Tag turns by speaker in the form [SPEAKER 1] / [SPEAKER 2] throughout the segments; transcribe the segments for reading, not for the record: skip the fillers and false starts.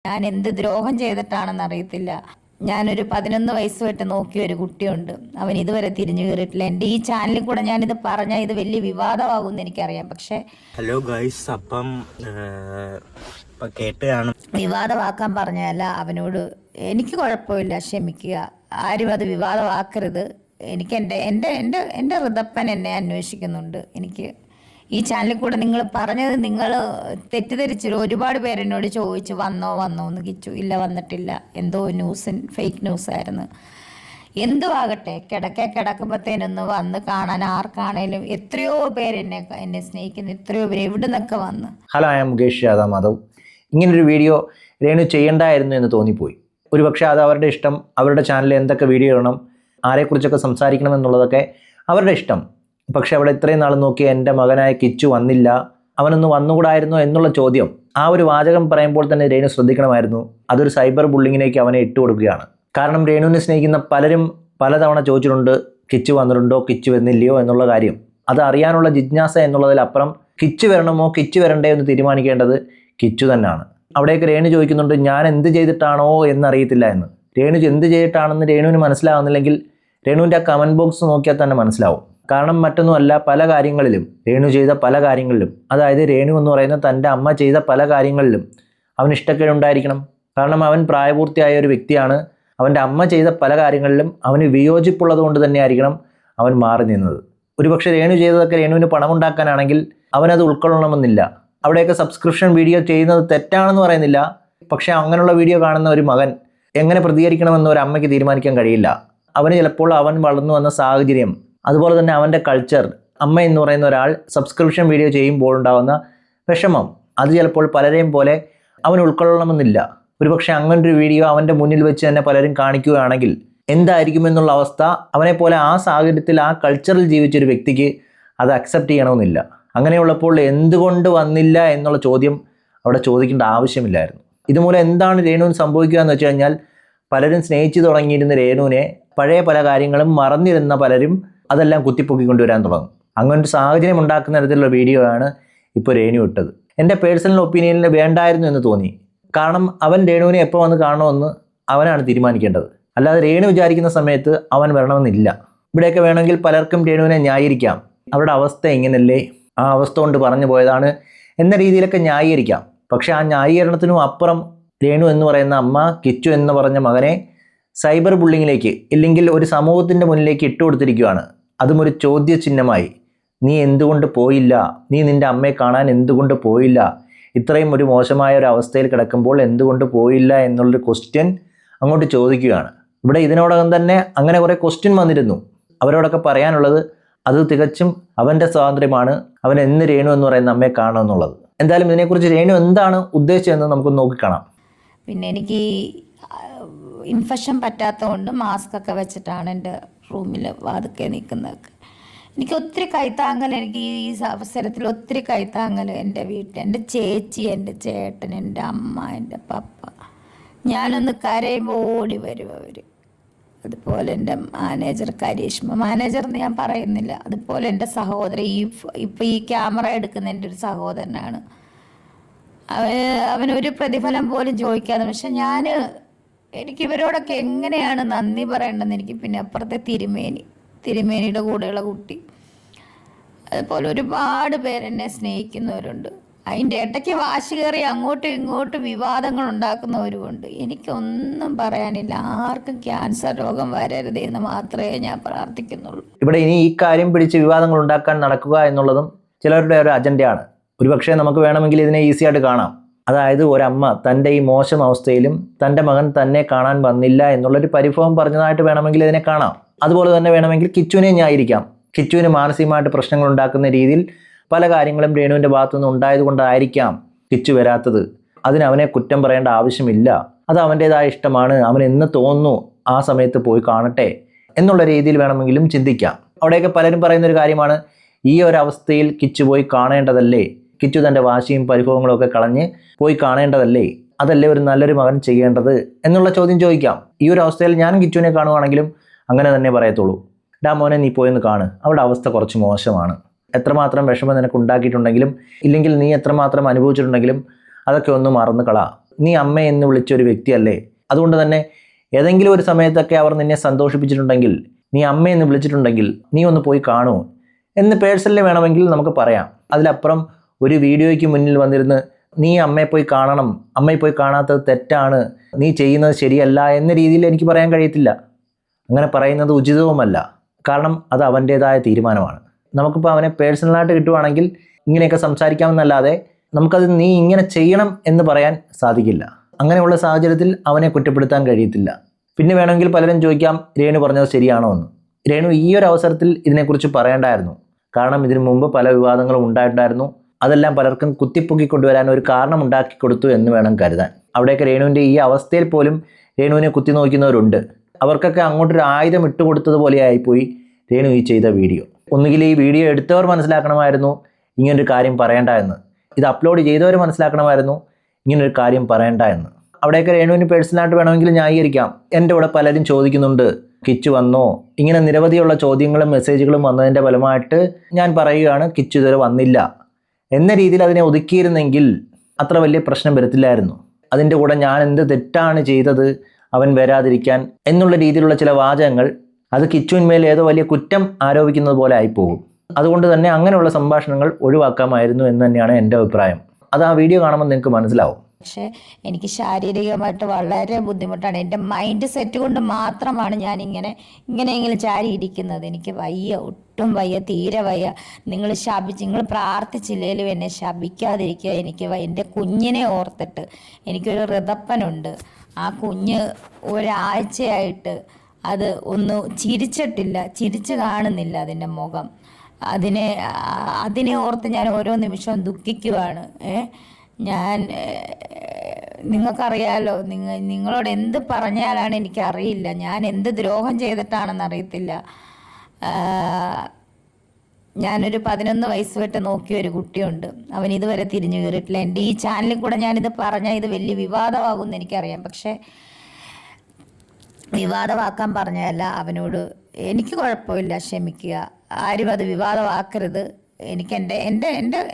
[SPEAKER 1] ഞാൻ എന്ത് ദ്രോഹം ചെയ്തിട്ടാണെന്ന് അറിയത്തില്ല. ഞാനൊരു 11 വയസ്സ് തൊട്ട് നോക്കിയ ഒരു കുട്ടിയുണ്ട്. അവൻ ഇതുവരെ തിരിഞ്ഞു കയറിയിട്ടില്ല. എൻ്റെ ഈ ചാനലിൽ കൂടെ ഞാനിത് പറഞ്ഞാൽ ഇത് വലിയ വിവാദമാകുമെന്ന് എനിക്കറിയാം. പക്ഷെ
[SPEAKER 2] ഹലോ ഗൈസ്, അപ്പം കേട്ട് കാണും.
[SPEAKER 1] വിവാദമാക്കാൻ പറഞ്ഞല്ല അവനോട്. എനിക്ക് കുഴപ്പമില്ല, ക്ഷമിക്കുക. ആരും അത് വിവാദമാക്കരുത്. എനിക്ക് എൻ്റെ ഋതപ്പൻ എന്നെ അന്വേഷിക്കുന്നുണ്ട്. എനിക്ക് ഈ ചാനലിൽ കൂടെ നിങ്ങൾ പറഞ്ഞത് നിങ്ങൾ തെറ്റിദ്ധരിച്ചു. ഒരുപാട് പേരെന്നോട് ചോദിച്ചു വന്നോ എന്ന്. കിച്ചു ഇല്ല, വന്നിട്ടില്ല. എന്തോ ഫേക്ക് ന്യൂസായിരുന്നു. എന്തുവാകട്ടെ, കിടക്കുമ്പോഴത്തേനൊന്ന് വന്ന് കാണാൻ ആർക്കാണേലും എത്രയോ പേര് എന്നെ സ്നേഹിക്കുന്നു. എത്രയോ പേര് എവിടെ നിന്നൊക്കെ വന്ന്.
[SPEAKER 3] Hello, I M Mukesh Yadav Madhav. ഇങ്ങനൊരു വീഡിയോ രേണു ചെയ്യണ്ടായിരുന്നു എന്ന് തോന്നിപ്പോയി. ഒരുപക്ഷെ അത് അവരുടെ ഇഷ്ടം. അവരുടെ ചാനലിൽ എന്തൊക്കെ വീഡിയോ ഇടണം, ആരെക്കുറിച്ചൊക്കെ സംസാരിക്കണം എന്നുള്ളതൊക്കെ അവരുടെ ഇഷ്ടം. പക്ഷെ അവിടെ ഇത്രയും നാൾ നോക്കി എൻ്റെ മകനായ കിച്ചു വന്നില്ല, അവനൊന്ന് വന്നുകൂടായിരുന്നോ എന്നുള്ള ചോദ്യം, ആ ഒരു വാചകം പറയുമ്പോൾ തന്നെ രേണു ശ്രദ്ധിക്കണമായിരുന്നു. അതൊരു സൈബർ ബുള്ളിങ്ങിലേക്ക് അവനെ ഇട്ടുകൊടുക്കുകയാണ്. കാരണം രേണുവിനെ സ്നേഹിക്കുന്ന പലരും പലതവണ ചോദിച്ചിട്ടുണ്ട്, കിച്ചു വന്നിട്ടുണ്ടോ, കിച്ചു വന്നില്ലയോ എന്നുള്ള കാര്യം. അത് അറിയാനുള്ള ജിജ്ഞാസ എന്നുള്ളതിലപ്പുറം കിച്ചു വരണമോ കിച്ചു വരണ്ടേ എന്ന് തീരുമാനിക്കേണ്ടത് കിച്ചു തന്നെയാണ്. അവിടേക്ക് രേണു ചോദിക്കുന്നുണ്ട്, ഞാൻ എന്ത് ചെയ്തിട്ടാണോ എന്നറിയത്തില്ല എന്ന്. രേണു എന്ത് ചെയ്തിട്ടാണെന്ന് രേണുവിന് മനസ്സിലാവുന്നില്ലെങ്കിൽ രേണുവിൻ്റെ ആ കമൻറ്റ് ബോക്സ് നോക്കിയാൽ തന്നെ മനസ്സിലാവും. കാരണം മറ്റൊന്നുമല്ല, പല കാര്യങ്ങളിലും രേണു ചെയ്ത പല കാര്യങ്ങളിലും, അതായത് രേണു എന്ന് പറയുന്ന തൻ്റെ അമ്മ ചെയ്ത പല കാര്യങ്ങളിലും അവന് ഇഷ്ടക്കേടുണ്ടായിരിക്കണം. കാരണം അവൻ പ്രായപൂർത്തിയായ ഒരു വ്യക്തിയാണ്. അവൻ്റെ അമ്മ ചെയ്ത പല കാര്യങ്ങളിലും അവന് വിയോജിപ്പുള്ളത് കൊണ്ട് തന്നെ ആയിരിക്കണം അവൻ മാറി നിന്നത്. ഒരുപക്ഷെ രേണു ചെയ്തതൊക്കെ രേണുവിന് പണമുണ്ടാക്കാനാണെങ്കിൽ അവനത് ഉൾക്കൊള്ളണമെന്നില്ല. അവിടെയൊക്കെ സബ്സ്ക്രിപ്ഷൻ വീഡിയോ ചെയ്യുന്നത് തെറ്റാണെന്ന് പറയുന്നില്ല. പക്ഷേ അങ്ങനെയുള്ള വീഡിയോ കാണുന്ന ഒരു മകൻ എങ്ങനെ പ്രതികരിക്കണമെന്ന് ഒരു അമ്മയ്ക്ക് തീരുമാനിക്കാൻ കഴിയില്ല. അവന് ചിലപ്പോൾ അവൻ വളർന്നു വന്ന സാഹചര്യം, അതുപോലെ തന്നെ അവൻ്റെ കൾച്ചർ, അമ്മ എന്ന് പറയുന്ന ഒരാൾ സബ്സ്ക്രിപ്ഷൻ വീഡിയോ ചെയ്യുമ്പോൾ ഉണ്ടാകുന്ന വിഷമം, അത് ചിലപ്പോൾ പലരെയും പോലെ അവൻ ഉൾക്കൊള്ളണമെന്നില്ല. ഒരുപക്ഷെ അങ്ങനൊരു വീഡിയോ അവൻ്റെ മുന്നിൽ വെച്ച് തന്നെ പലരും കാണിക്കുകയാണെങ്കിൽ എന്തായിരിക്കുമെന്നുള്ള അവസ്ഥ അവനെപ്പോലെ ആ സാഹചര്യത്തിൽ ആ കൾച്ചറിൽ ജീവിച്ചൊരു വ്യക്തിക്ക് അത് അക്സെപ്റ്റ് ചെയ്യണമെന്നില്ല. അങ്ങനെയുള്ളപ്പോൾ എന്തുകൊണ്ട് വന്നില്ല എന്നുള്ള ചോദ്യം അവിടെ ചോദിക്കേണ്ട ആവശ്യമില്ലായിരുന്നു. ഇതുമൂലം എന്താണ് രേണുവിന് സംഭവിക്കുക എന്ന് വെച്ച് കഴിഞ്ഞാൽ, പലരും സ്നേഹിച്ചു തുടങ്ങിയിരുന്ന രേണുവിനെ പഴയ പല കാര്യങ്ങളും മറന്നിരുന്ന പലരും അതെല്ലാം കുത്തിപ്പൊക്കിക്കൊണ്ടുവരാൻ തുടങ്ങും. അങ്ങനൊരു സാഹചര്യം ഉണ്ടാക്കുന്ന തരത്തിലുള്ള വീഡിയോ ആണ് ഇപ്പോൾ രേണു ഇട്ടത്. എൻ്റെ പേഴ്സണൽ ഒപ്പീനിയനിൽ വേണ്ടായിരുന്നു എന്ന് തോന്നി. കാരണം അവൻ രേണുവിനെ എപ്പോൾ വന്ന് കാണണമെന്ന് അവനാണ് തീരുമാനിക്കേണ്ടത്. അല്ലാതെ രേണു വിചാരിക്കുന്ന സമയത്ത് അവൻ വരണമെന്നില്ല. ഇവിടെയൊക്കെ വേണമെങ്കിൽ പലർക്കും രേണുവിനെ ന്യായീകരിക്കാം. അവരുടെ അവസ്ഥ എങ്ങനെയല്ലേ, ആ അവസ്ഥ കൊണ്ട് പറഞ്ഞു പോയതാണ് എന്ന രീതിയിലൊക്കെ ന്യായീകരിക്കാം. പക്ഷേ ആ ന്യായീകരണത്തിനും അപ്പുറം രേണു എന്ന് പറയുന്ന അമ്മ കിച്ചു എന്ന് പറഞ്ഞ മകനെ സൈബർ ബുള്ളിങ്ങിലേക്ക്, ഇല്ലെങ്കിൽ ഒരു സമൂഹത്തിൻ്റെ മുന്നിലേക്ക് ഇട്ടുകൊടുത്തിരിക്കുകയാണ്. അതും ഒരു ചോദ്യചിഹ്നമായി. നീ എന്തുകൊണ്ട് പോയില്ല, നീ നിൻ്റെ അമ്മയെ കാണാൻ എന്തുകൊണ്ട് പോയില്ല, ഇത്രയും ഒരു മോശമായ ഒരു അവസ്ഥയിൽ കിടക്കുമ്പോൾ എന്തുകൊണ്ട് പോയില്ല എന്നുള്ളൊരു ക്വസ്റ്റ്യൻ അങ്ങോട്ട് ചോദിക്കുകയാണ്. ഇവിടെ ഇതിനോടകം തന്നെ അങ്ങനെ കുറേ ക്വസ്റ്റ്യൻ വന്നിരുന്നു. അവരോടൊക്കെ പറയാനുള്ളത് അത് തികച്ചും അവൻ്റെ സ്വാതന്ത്ര്യമാണ്, അവൻ എന്ന് രേണു എന്ന് പറയുന്ന അമ്മയെ കാണുമെന്നുള്ളത്. എന്തായാലും ഇതിനെക്കുറിച്ച് രേണു എന്താണ് ഉദ്ദേശിച്ചതെന്ന് നമുക്ക് നോക്കിക്കാണാം.
[SPEAKER 1] പിന്നെ എനിക്ക് ഇൻഫെക്ഷൻ പറ്റാത്തതുകൊണ്ട് മാസ്ക് ഒക്കെ വെച്ചിട്ടാണ് എൻ്റെ റൂമിൽ വാതുക്കെ നിൽക്കുന്നതൊക്കെ. എനിക്ക് ഒത്തിരി കൈത്താങ്ങൽ, എനിക്ക് ഈ അവസരത്തിൽ ഒത്തിരി കൈത്താങ്ങൽ എൻ്റെ വീട്ടിൽ, എൻ്റെ ചേച്ചി, എൻ്റെ ചേട്ടൻ, എൻ്റെ അമ്മ, എൻ്റെ പപ്പ. ഞാനൊന്ന് കരയുമ്പോൾ ഓടി വരും അവർ. അതുപോലെ എൻ്റെ മാനേജർ കരീഷ്മ, മാനേജർ എന്ന് ഞാൻ പറയുന്നില്ല. അതുപോലെ എൻ്റെ സഹോദരൻ, ഇപ്പം ഈ ക്യാമറ എടുക്കുന്ന എൻ്റെ ഒരു സഹോദരനാണ്. അവനൊരു പ്രതിഫലം പോലും ചോദിക്കാതെ. പക്ഷെ എനിക്ക് ഇവരോടൊക്കെ എങ്ങനെയാണ് നന്ദി പറയേണ്ടതെന്ന് എനിക്ക്. പിന്നെ അപ്പുറത്തെ തിരുമേനിയുടെ കൂടെയുള്ള കുട്ടി, അതുപോലെ ഒരുപാട് പേരെന്നെ സ്നേഹിക്കുന്നവരുണ്ട്. അതിൻ്റെ ഇടയ്ക്ക് വാശി കയറി അങ്ങോട്ടും ഇങ്ങോട്ടും വിവാദങ്ങൾ ഉണ്ടാക്കുന്നവരുമുണ്ട്. എനിക്കൊന്നും പറയാനില്ല. ആർക്കും ക്യാൻസർ രോഗം വരരുതേ എന്ന് മാത്രമേ ഞാൻ പ്രാർത്ഥിക്കുന്നുള്ളൂ.
[SPEAKER 3] ഇവിടെ ഇനി ഈ കാര്യം പിടിച്ച് വിവാദങ്ങൾ ഉണ്ടാക്കാൻ നടക്കുക എന്നുള്ളതും ചിലരുടെ ഒരു അജണ്ടയാണ്. ഒരുപക്ഷെ നമുക്ക് വേണമെങ്കിൽ ഇതിനെ ഈസിയായിട്ട് കാണാം. അതായത് ഒരമ്മ തൻ്റെ ഈ മോശം അവസ്ഥയിലും തൻ്റെ മകൻ തന്നെ കാണാൻ വന്നില്ല എന്നുള്ളൊരു പരിഭവം പറഞ്ഞതായിട്ട് വേണമെങ്കിൽ ഇതിനെ കാണാം. അതുപോലെ തന്നെ വേണമെങ്കിൽ കിച്ചുവിനെ ന്യായീകരിക്കാം. കിച്ചുവിന് മാനസികമായിട്ട് പ്രശ്നങ്ങൾ ഉണ്ടാക്കുന്ന രീതിയിൽ പല കാര്യങ്ങളും രേണുവിൻ്റെ ഭാഗത്തുനിന്ന് ഉണ്ടായതുകൊണ്ടായിരിക്കാം കിച്ചു വരാത്തത്. അതിന് അവനെ കുറ്റം പറയേണ്ട ആവശ്യമില്ല. അത് അവൻ്റേതായ ഇഷ്ടമാണ്. അവൻ എന്ന് തോന്നുന്നു ആ സമയത്ത് പോയി കാണട്ടെ എന്നുള്ള രീതിയിൽ വേണമെങ്കിലും ചിന്തിക്കാം. അവിടെയൊക്കെ പലരും പറയുന്നൊരു കാര്യമാണ്, ഈ ഒരു അവസ്ഥയിൽ കിച്ചു പോയി കാണേണ്ടതല്ലേ, കിച്ചു തൻ്റെ വാശിയും പരിഭവങ്ങളും ഒക്കെ കളഞ്ഞ് പോയി കാണേണ്ടതല്ലേ, അതല്ലേ ഒരു നല്ലൊരു മകൻ ചെയ്യേണ്ടത് എന്നുള്ള ചോദ്യം ചോദിക്കാം. ഈ ഒരു അവസ്ഥയിൽ ഞാൻ കിച്ചുവിനെ കാണുവാണെങ്കിലും അങ്ങനെ തന്നെ പറയത്തുള്ളൂ. ഡാ മോനെ, നീ പോയെന്ന് കാണ്, അവളുടെ അവസ്ഥ കുറച്ച് മോശമാണ്. എത്രമാത്രം വിഷമം നിനക്ക് ഉണ്ടാക്കിയിട്ടുണ്ടെങ്കിലും, ഇല്ലെങ്കിൽ നീ എത്രമാത്രം അനുഭവിച്ചിട്ടുണ്ടെങ്കിലും അതൊക്കെ ഒന്ന് മറന്നു കളാ. നീ അമ്മ എന്ന് വിളിച്ചൊരു വ്യക്തിയല്ലേ. അതുകൊണ്ട് തന്നെ ഏതെങ്കിലും ഒരു സമയത്തൊക്കെ അവർ നിന്നെ സന്തോഷിപ്പിച്ചിട്ടുണ്ടെങ്കിൽ, നീ അമ്മ എന്ന് വിളിച്ചിട്ടുണ്ടെങ്കിൽ നീ ഒന്ന് പോയി കാണൂ എന്ന് പേഴ്സണലി വേണമെങ്കിൽ നമുക്ക് പറയാം. അതിലപ്പുറം ഒരു വീഡിയോയ്ക്ക് മുന്നിൽ വന്നിരുന്ന് നീ അമ്മയെ പോയി കാണണം, അമ്മയെ പോയി കാണാത്തത് തെറ്റാണ്, നീ ചെയ്യുന്നത് ശരിയല്ല എന്ന രീതിയിൽ എനിക്ക് പറയാൻ കഴിയത്തില്ല. അങ്ങനെ പറയുന്നത് ഉചിതവുമല്ല. കാരണം അത് അവൻ്റേതായ തീരുമാനമാണ്. നമുക്കിപ്പോൾ അവനെ പേഴ്സണലായിട്ട് കിട്ടുവാണെങ്കിൽ ഇങ്ങനെയൊക്കെ സംസാരിക്കാമെന്നല്ലാതെ നമുക്കത് നീ ഇങ്ങനെ ചെയ്യണം എന്ന് പറയാൻ സാധിക്കില്ല. അങ്ങനെയുള്ള സാഹചര്യത്തിൽ അവനെ കുറ്റപ്പെടുത്താൻ കഴിയത്തില്ല. പിന്നെ വേണമെങ്കിൽ പലരും ചോദിക്കാം, രേണു പറഞ്ഞത് ശരിയാണോ എന്ന്. രേണു ഈ ഒരു അവസരത്തിൽ ഇതിനെക്കുറിച്ച് പറയേണ്ടായിരുന്നു. കാരണം ഇതിനു മുമ്പ് പല വിവാദങ്ങളും ഉണ്ടായിട്ടുണ്ടായിരുന്നു. അതെല്ലാം പലർക്കും കുത്തിപ്പൊക്കി കൊണ്ടുവരാൻ ഒരു കാരണം ഉണ്ടാക്കി കൊടുത്തു എന്ന് വേണം കരുതാൻ. അവിടെയൊക്കെ രേണുവിൻ്റെ ഈ അവസ്ഥയിൽ പോലും രേണുവിനെ കുത്തി നോക്കുന്നവരുണ്ട്. അവർക്കൊക്കെ അങ്ങോട്ടൊരു ആയുധം ഇട്ടുകൊടുത്തതുപോലെയായിപ്പോയി രേണു ഈ ചെയ്ത വീഡിയോ. ഒന്നുകിൽ ഈ വീഡിയോ എടുത്തവർ മനസ്സിലാക്കണമായിരുന്നു ഇങ്ങനൊരു കാര്യം പറയേണ്ട എന്ന്, ഇത് അപ്ലോഡ് ചെയ്തവർ മനസ്സിലാക്കണമായിരുന്നു ഇങ്ങനൊരു കാര്യം പറയേണ്ട എന്ന്. അവിടെയൊക്കെ രേണുവിന് പേഴ്സണലായിട്ട് വേണമെങ്കിൽ ന്യായീകരിക്കാം. എൻ്റെ കൂടെ പലരും ചോദിക്കുന്നുണ്ട്, കിച്ചു വന്നോ? ഇങ്ങനെ നിരവധിയുള്ള ചോദ്യങ്ങളും മെസ്സേജുകളും വന്നതിൻ്റെ ഫലമായിട്ട് ഞാൻ പറയുകയാണ്, കിച്ചു ഇതുവരെ വന്നില്ല എന്ന രീതിയിൽ അതിനെ ഒതുക്കിയിരുന്നെങ്കിൽ അത്ര വലിയ പ്രശ്നം വരത്തില്ലായിരുന്നു. അതിൻ്റെ കൂടെ ഞാൻ എന്ത് തെറ്റാണ് ചെയ്തത് അവൻ വരാതിരിക്കാൻ എന്നുള്ള രീതിയിലുള്ള ചില വാചകങ്ങൾ അത് കിച്ചുവിന്മേൽ ഏതോ വലിയ കുറ്റം ആരോപിക്കുന്നത് പോലെ ആയിപ്പോകും. അതുകൊണ്ട് തന്നെ അങ്ങനെയുള്ള സംഭാഷണങ്ങൾ ഒഴിവാക്കാമായിരുന്നു എന്ന് തന്നെയാണ് എൻ്റെ അഭിപ്രായം. അത് ആ വീഡിയോ കാണുമ്പോൾ നിങ്ങൾക്ക് മനസ്സിലാവും.
[SPEAKER 1] പക്ഷേ എനിക്ക് ശാരീരികമായിട്ട് വളരെ ബുദ്ധിമുട്ടാണ്. എൻ്റെ മൈൻഡ് സെറ്റ് കൊണ്ട് മാത്രമാണ് ഞാൻ ഇങ്ങനെയെങ്കിലും ചാരി ഇരിക്കുന്നത്. എനിക്ക് വയ്യ, ഒട്ടും വയ്യ, തീരെ വയ്യ. നിങ്ങൾ പ്രാർത്ഥിച്ചില്ലേലും എന്നെ ശപിക്കാതിരിക്കുക. എനിക്ക് എൻ്റെ കുഞ്ഞിനെ ഓർത്തിട്ട് എനിക്കൊരു ഋതപ്പനുണ്ട്. ആ കുഞ്ഞ് ഒരാഴ്ചയായിട്ട് അത് ഒന്ന് ചിരിച്ചിട്ടില്ല, ചിരിച്ച് കാണുന്നില്ല അതിൻ്റെ മുഖം. അതിനെ ഓർത്ത് ഞാൻ ഓരോ നിമിഷവും ദുഃഖിക്കുവാണ്. നിങ്ങൾക്കറിയാലോ, നിങ്ങളോട് എന്ത് പറഞ്ഞാലാണ് എനിക്കറിയില്ല. ഞാൻ എന്ത് ദ്രോഹം ചെയ്തിട്ടാണെന്ന് അറിയത്തില്ല. ഞാനൊരു 11 വയസ്സ് തൊട്ട് നോക്കിയ ഒരു കുട്ടിയുണ്ട്. അവൻ ഇതുവരെ തിരിഞ്ഞു കയറിയിട്ടില്ല. എൻ്റെ ഈ ചാനലിൽ കൂടെ ഞാനിത് പറഞ്ഞാൽ ഇത് വലിയ വിവാദമാകുമെന്ന് എനിക്കറിയാം. പക്ഷേ വിവാദമാക്കാൻ പറഞ്ഞതല്ല അവനോട്. എനിക്ക് കുഴപ്പമില്ല, ക്ഷമിക്കുക. ആരും അത് വിവാദമാക്കരുത്. എനിക്ക്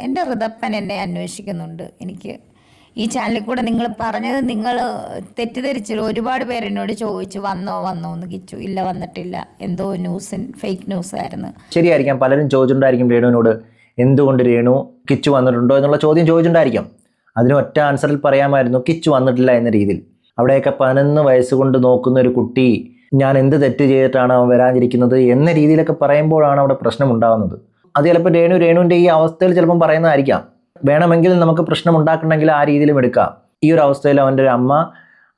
[SPEAKER 1] എൻ്റെ ഋതപ്പൻ എന്നെ അന്വേഷിക്കുന്നുണ്ട്. എനിക്ക് ഈ ചാനലിൽ കൂടെ നിങ്ങൾ പറഞ്ഞത് നിങ്ങൾ തെറ്റിദ്ധരിച്ചു. ഒരുപാട് പേര് എന്നോട് ചോദിച്ചു വന്നോ എന്ന്. കിച്ചു ഇല്ല, വന്നിട്ടില്ല, എന്തോ ഫേക്ക് ന്യൂസ് ആയിരുന്നു.
[SPEAKER 3] ശരിയായിരിക്കാം, പലരും ചോദിച്ചിട്ടുണ്ടായിരിക്കും രേണുവിനോട് എന്തുകൊണ്ട് രേണു കിച്ചു വന്നിട്ടുണ്ടോ എന്നുള്ള ചോദ്യം ചോദിച്ചിട്ടുണ്ടായിരിക്കാം. അതിന് ഒറ്റ ആൻസറിൽ പറയാമായിരുന്നു, കിച്ചു വന്നിട്ടില്ല എന്ന രീതിയിൽ. അവിടെയൊക്കെ 11 വയസ്സുകൊണ്ട് നോക്കുന്ന ഒരു കുട്ടി ഞാൻ എന്ത് തെറ്റ് ചെയ്തിട്ടാണ് അവൻ വരാതിരിക്കുന്നത് എന്ന രീതിയിലൊക്കെ പറയുമ്പോഴാണ് അവിടെ പ്രശ്നമുണ്ടാകുന്നത്. അത് ചിലപ്പോൾ രേണുവിൻ്റെ ഈ അവസ്ഥയിൽ ചിലപ്പം പറയുന്നതായിരിക്കാം. വേണമെങ്കിൽ നമുക്ക് പ്രശ്നം ഉണ്ടാക്കണമെങ്കിൽ ആ രീതിയിലും എടുക്കാം. ഈ ഒരു അവസ്ഥയിൽ അവൻ്റെ ഒരു അമ്മ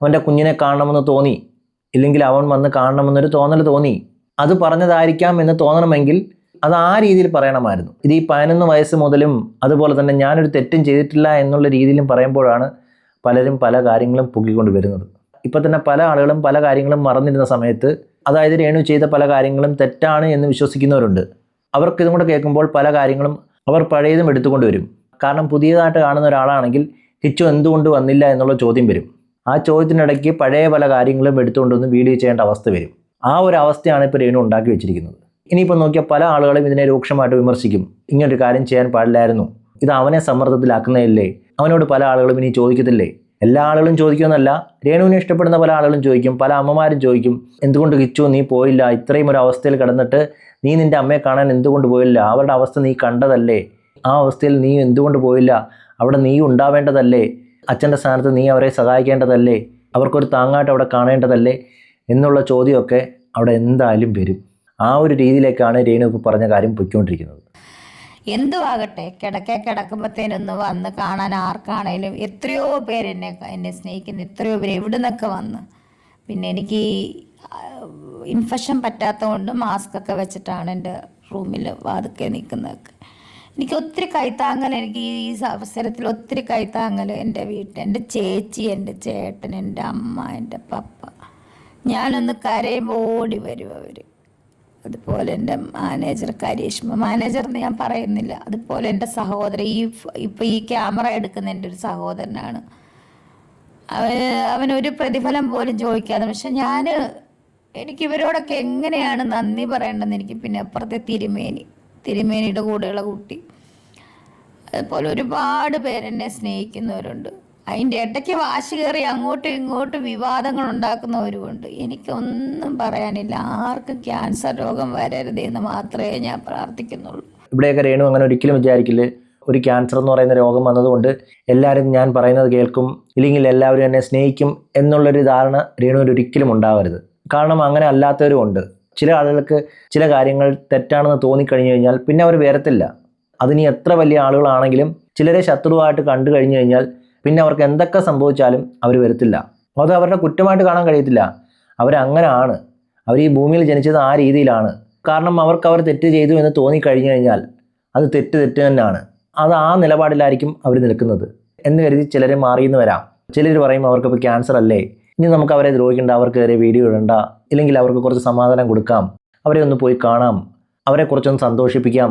[SPEAKER 3] അവൻ്റെ കുഞ്ഞിനെ കാണണമെന്ന് തോന്നി, ഇല്ലെങ്കിൽ അവൻ വന്ന് കാണണമെന്നൊരു തോന്നൽ തോന്നി, അത് പറഞ്ഞതായിരിക്കാം എന്ന് തോന്നണമെങ്കിൽ അത് ആ രീതിയിൽ പറയണമായിരുന്നു. ഇത് ഈ 11 വയസ്സ് മുതലും അതുപോലെ തന്നെ ഞാനൊരു തെറ്റും ചെയ്തിട്ടില്ല എന്നുള്ള രീതിയിലും പറയുമ്പോഴാണ് പലരും പല കാര്യങ്ങളും പൊക്കിക്കൊണ്ട് വരുന്നത്. ഇപ്പം തന്നെ പല ആളുകളും പല കാര്യങ്ങളും മറന്നിരുന്ന സമയത്ത്, അതായത് രേണു ചെയ്ത പല കാര്യങ്ങളും തെറ്റാണ് എന്ന് വിശ്വസിക്കുന്നവരുണ്ട്. അവർക്ക് ഇതും കൂടെ കേൾക്കുമ്പോൾ പല കാര്യങ്ങളും അവർ പഴയതും എടുത്തുകൊണ്ട് വരും. കാരണം പുതിയതായിട്ട് കാണുന്ന ഒരാളാണെങ്കിൽ കിച്ചു എന്തുകൊണ്ട് വന്നില്ല എന്നുള്ള ചോദ്യം വരും. ആ ചോദ്യത്തിനിടയ്ക്ക് പഴയ പല കാര്യങ്ങളും എടുത്തുകൊണ്ടൊന്ന് വീഡിയോ ചെയ്യേണ്ട അവസ്ഥ വരും. ആ ഒരു അവസ്ഥയാണ് ഇപ്പോൾ രേണു ഉണ്ടാക്കി വെച്ചിരിക്കുന്നത്. ഇനിയിപ്പോൾ നോക്കിയാൽ പല ആളുകളും ഇതിനെ രൂക്ഷമായിട്ട് വിമർശിക്കും. ഇങ്ങനൊരു കാര്യം ചെയ്യാൻ പാടില്ലായിരുന്നു, ഇത് അവനെ സമ്മർദ്ദത്തിലാക്കുന്നതല്ലേ, അവനോട് പല ആളുകളും ഇനി ചോദിക്കത്തില്ലേ. എല്ലാ ആളുകളും ചോദിക്കുമെന്നല്ല, രേണുവിനെ ഇഷ്ടപ്പെടുന്ന പല ആളുകളും ചോദിക്കും, പല അമ്മമാരും ചോദിക്കും, എന്തുകൊണ്ട് കിച്ചു നീ പോയില്ല, ഇത്രയും ഒരു അവസ്ഥയിൽ കിടന്നിട്ട് നീ നിൻ്റെ അമ്മയെ കാണാൻ എന്തുകൊണ്ട് പോയില്ല, അവരുടെ അവസ്ഥ നീ കണ്ടതല്ലേ, ആ അവസ്ഥയിൽ നീ എന്തുകൊണ്ട് പോയില്ല, അവിടെ നീ ഉണ്ടാവേണ്ടതല്ലേ, അച്ഛൻ്റെ സ്ഥാനത്ത് നീ അവരെ സഹായിക്കേണ്ടതല്ലേ, അവർക്കൊരു താങ്ങായിട്ട് അവിടെ കാണേണ്ടതല്ലേ എന്നുള്ള ചോദ്യമൊക്കെ അവിടെ എന്തായാലും വരും. ആ ഒരു രീതിയിലേക്കാണ് രേണു ഇപ്പോൾ പറഞ്ഞ കാര്യം പൊയ്ക്കൊണ്ടിരിക്കുന്നത്.
[SPEAKER 1] എന്തുവാകട്ടെ, കിടക്കുമ്പോഴത്തേനൊന്ന് വന്ന് കാണാൻ ആർക്കാണേലും എത്രയോ പേര് എന്നെ സ്നേഹിക്കുന്നു, എത്രയോ പേര് എവിടെ നിന്നൊക്കെ വന്ന്. പിന്നെ എനിക്ക് ഇൻഫെക്ഷൻ പറ്റാത്തതുകൊണ്ട് മാസ്കൊക്കെ വെച്ചിട്ടാണ് എൻ്റെ റൂമിൽ വാതുക്കെ നിൽക്കുന്നതൊക്കെ. എനിക്ക് ഒത്തിരി കൈത്താങ്ങൽ, എനിക്ക് ഈ അവസരത്തിൽ ഒത്തിരി കൈത്താങ്ങൽ എൻ്റെ വീട്ടിൽ, എൻ്റെ ചേച്ചി, എൻ്റെ ചേട്ടൻ, എൻ്റെ അമ്മ, എൻ്റെ പപ്പ. ഞാനൊന്ന് കരയുമ്പോൾ ഓടി വരും അവർ. അതുപോലെ എൻ്റെ മാനേജർ കരീഷ്മ, മാനേജർന്ന് ഞാൻ പറയുന്നില്ല. അതുപോലെ എൻ്റെ സഹോദരൻ, ഇപ്പോൾ ഈ ക്യാമറ എടുക്കുന്ന എൻ്റെ ഒരു സഹോദരനാണ്. അവനൊരു പ്രതിഫലം പോലും ചോദിക്കാതെ. പക്ഷെ എനിക്ക് ഇവരോടൊക്കെ എങ്ങനെയാണ് നന്ദി പറയേണ്ടതെന്ന് എനിക്ക്. പിന്നെ അപ്പുറത്തെ തിരുമേനിയുടെ കൂടെയുള്ള കുട്ടി, അതുപോലെ ഒരുപാട് പേരെന്നെ സ്നേഹിക്കുന്നവരുണ്ട്. അതിൻ്റെ ഇടയ്ക്ക് വാശി കയറി അങ്ങോട്ടും ഇങ്ങോട്ടും വിവാദങ്ങൾ ഉണ്ടാക്കുന്നവരുമുണ്ട്. എനിക്കൊന്നും പറയാനില്ല. ആർക്കും ക്യാൻസർ രോഗം വരരുതെന്ന് മാത്രമേ ഞാൻ പ്രാർത്ഥിക്കുന്നുള്ളൂ.
[SPEAKER 3] ഇവിടെയൊക്കെ രേണു അങ്ങനെ ഒരിക്കലും വിചാരിക്കില്ല ഒരു ക്യാൻസർ എന്ന് പറയുന്ന രോഗം വന്നതുകൊണ്ട് എല്ലാവരും ഞാൻ പറയുന്നത് കേൾക്കും, ഇല്ലെങ്കിൽ എല്ലാവരും എന്നെ സ്നേഹിക്കും എന്നുള്ളൊരു ധാരണ രേണുവിന് ഒരിക്കലും ഉണ്ടാവരുത്. കാരണം അങ്ങനെ അല്ലാത്തവരും ഉണ്ട്. ചില ആളുകൾക്ക് ചില കാര്യങ്ങൾ തെറ്റാണെന്ന് തോന്നിക്കഴിഞ്ഞു കഴിഞ്ഞാൽ പിന്നെ അവർ വരത്തില്ല. അതിനി എത്ര വലിയ ആളുകളാണെങ്കിലും ചിലരെ ശത്രുവായിട്ട് കണ്ടു കഴിഞ്ഞു കഴിഞ്ഞാൽ പിന്നെ അവർക്ക് എന്തൊക്കെ സംഭവിച്ചാലും അവർ വരത്തില്ല. അത് അവരുടെ കുറ്റമായിട്ട് കാണാൻ കഴിയത്തില്ല. അവരങ്ങനെയാണ്. അവർ ഈ ഭൂമിയിൽ ജനിച്ചത് ആ രീതിയിലാണ്. കാരണം അവർ തെറ്റ് ചെയ്തു എന്ന് തോന്നിക്കഴിഞ്ഞു കഴിഞ്ഞാൽ അത് തെറ്റ് തന്നെയാണ്. അത് ആ നിലപാടിലായിരിക്കും അവർ നിൽക്കുന്നത് എന്ന് കരുതി ചിലരെ മാറിയെന്ന് വരാം. ചിലർ പറയും അവർക്കിപ്പോൾ ക്യാൻസർ അല്ലേ, ഇനി നമുക്ക് അവരെ ദ്രോഹിക്കേണ്ട, അവർക്കെതിരെ വീഡിയോ ഇടണ്ട, ഇല്ലെങ്കിൽ അവർക്ക് കുറച്ച് സമാധാനം കൊടുക്കാം, അവരെ ഒന്ന് പോയി കാണാം, അവരെ കുറച്ചൊന്ന് സന്തോഷിപ്പിക്കാം